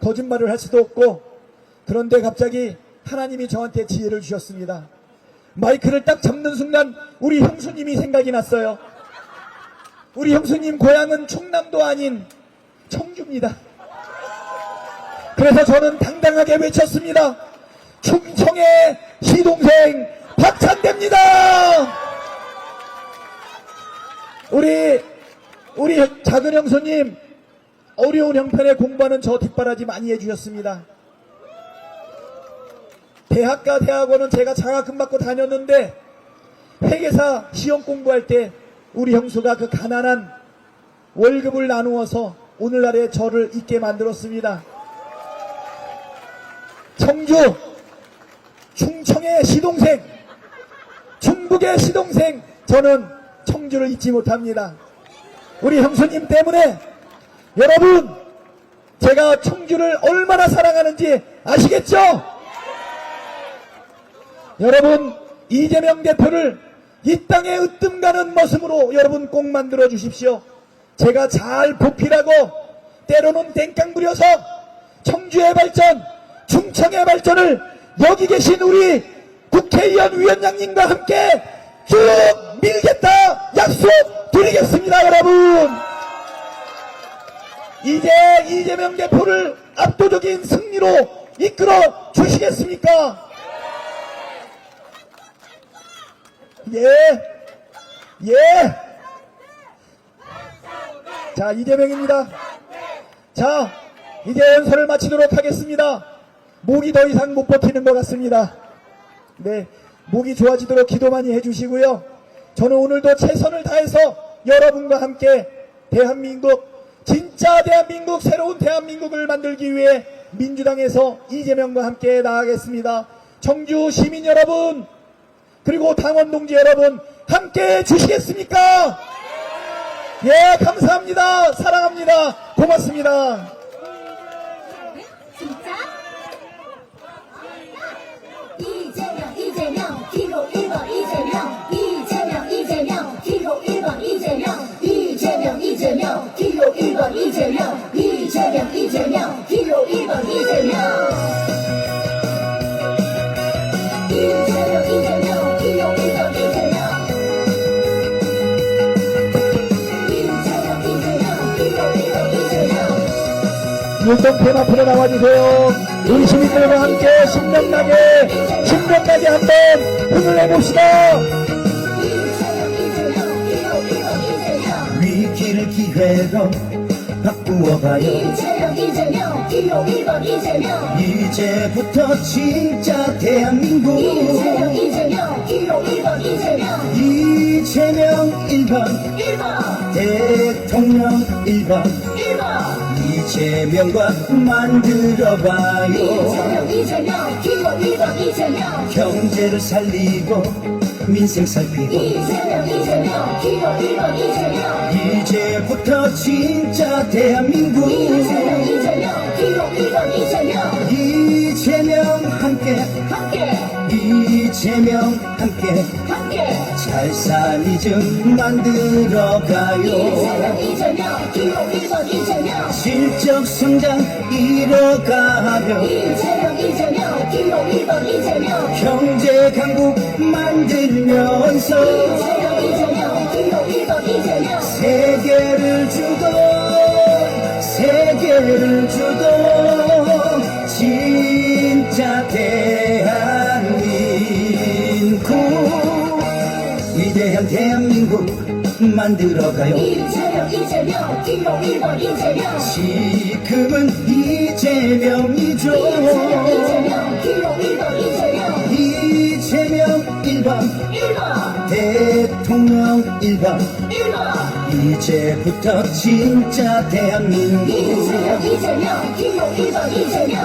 거짓말을 할 수도 없고 그런데 갑자기 하나님이 저한테 지혜를 주셨습니다. 마이크를 딱 잡는 순간 우리 형수님이 생각이 났어요. 우리 형수님 고향은 충남도 아닌 청주입니다. 그래서 저는 당당하게 외쳤습니다. 충청의 시동생 박찬대입니다. 우리 작은 형수님 어려운 형편에 공부하는 저 뒷바라지 많이 해주셨습니다. 대학과 대학원은 제가 장학금 받고 다녔는데 회계사 시험 공부할 때 우리 형수가 그 가난한 월급을 나누어서 오늘날의 저를 있게 만들었습니다. 청주, 충청의 시동생, 충북의 시동생, 저는 청주를 잊지 못합니다. 우리 형수님 때문에 여러분 제가 청주를 얼마나 사랑하는지 아시겠죠? 여러분 이재명 대표를 이 땅에 으뜸 가는 모습으로 여러분 꼭 만들어 주십시오. 제가 잘 보필하고 때로는 땡깡 부려서 청주의 발전, 충청의 발전을 여기 계신 우리 국회의원 위원장님과 함께 쭉 밀겠다 약속 드리겠습니다. 여러분 이제 이재명 대표를 압도적인 승리로 이끌어 주시겠습니까? 예. 자, 이재명입니다. 자, 이제 연설을 마치도록 하겠습니다. 목이 더 이상 못 버티는 것 같습니다. 네, 목이 좋아지도록 기도 많이 해주시고요. 저는 오늘도 최선을 다해서 여러분과 함께 대한민국, 진짜 대한민국, 새로운 대한민국을 만들기 위해 민주당에서 이재명과 함께 나아가겠습니다. 청주 시민 여러분, 그리고 당원 동지 여러분, 함께 해주시겠습니까? 예, 감사합니다. 사랑합니다. 고맙습니다. 진짜? 이재명 기호 1번 이재명 기호 1번 이재명 기호 1번 이재명 기호 1번 이재명 기호 1번 율동팬 앞으로 나와주세요. 우리 시민들과 함께 신명나게 한번 흥을 내봅시다. 위기를 기회로 바꾸어봐요. 이재명 기호 1번 이재명 이제부터 진짜 대한민국 이재명 기호 1번 이재명 이재명 1번 1번 대통령 1번 이재명과 만들어봐요. 이재명 기호 1번 이재명 경제를 살리고 민생 살피고 이재명 기호 1번 이재명 이제부터 진짜 대한민국 이재명 기호 1번 이재명 이재명 함께 이재명 함께 잘 사는 좀 만들어가요. 이재명 기호 1번 이재명 실적 성장 이뤄가며 이재명 기호 1번 이재명 경제 강국 만들면서 이재명 기호 1번 이재명 세계를 주도 진짜 대한민국 위대한 대한민국 만들어가요. 이재명 기호 1번 이재명 지금은 이재명이죠. 이재명 기호 1번 이재명 이재명 1번 1번 대통령 1번 1번 이제부터 진짜 대한민국 이재명 기호 1번 이재명